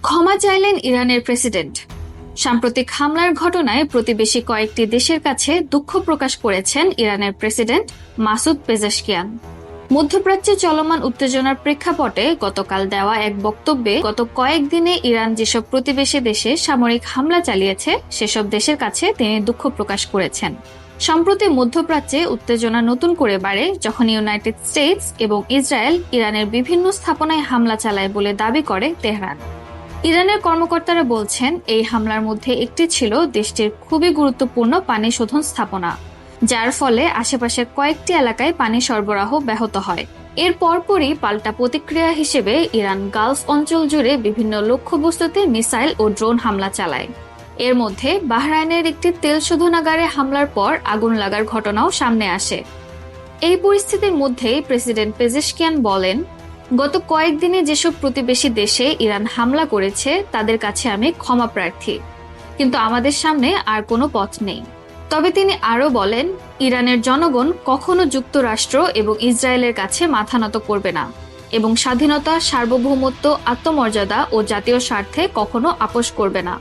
ক্ষমা চাইলেন ইরানের প্রেসিডেন্ট। সাম্প্রতিক হামলার ঘটনায় প্রতিবেশী কয়েকটি দেশের কাছে দুঃখ প্রকাশ করেছেন ইরানের প্রেসিডেন্ট মাসুদ পেজেশকিয়ান। মধ্যপ্রাচ্যে চলমান উত্তেজনার প্রেক্ষাপটে গতকাল দেওয়া এক বক্তব্যে গত কয়েকদিনে ইরান যেসব প্রতিবেশী দেশে সামরিক হামলা চালিয়েছে সেসব দেশের কাছে তিনি দুঃখ প্রকাশ করেছেন। সম্প্রতি মধ্যপ্রাচ্যে উত্তেজনা নতুন করে বাড়ে যখন ইউনাইটেড স্টেটস এবং ইসরায়েল ইরানের বিভিন্ন স্থাপনায় হামলা চালায় বলে দাবি করে তেহরান। ইরানের কর্মকর্তারা বলছেন এই হামলার মধ্যে একটি ছিল দেশটির খুবই গুরুত্বপূর্ণ পানি শোধন স্থাপনা, যার ফলে আশেপাশের কয়েকটি এলাকায় পানি সরবরাহ ব্যাহত হয়। এর পরপরই পাল্টা প্রতিক্রিয়া হিসেবে ইরান গালফ অঞ্চল জুড়ে বিভিন্ন লক্ষ্যবস্তুতে মিসাইল ও ড্রোন হামলা চালায়। এর মধ্যে বাহরাইনের একটি তেল শোধনাগারে হামলার পর আগুন লাগার ঘটনাও সামনে আসে। এই পরিস্থিতির মধ্যেই প্রেসিডেন্ট পেজেশকিয়ান বলেন, গত কয়েকদিনে যেসব প্রতিবেশী দেশে ইরান হামলা করেছে তাদের কাছে আমি ক্ষমা প্রার্থী, কিন্তু আমাদের সামনে আর কোনো পথ নেই। তবে তিনি আরও বলেন, ইরানের জনগণ কখনো যুক্তরাষ্ট্র এবং ইসরায়েলের কাছে মাথা নত করবে না এবং স্বাধীনতা, সার্বভৌমত্ব, আত্মমর্যাদা ও জাতীয় স্বার্থে কখনো আপোস করবে না।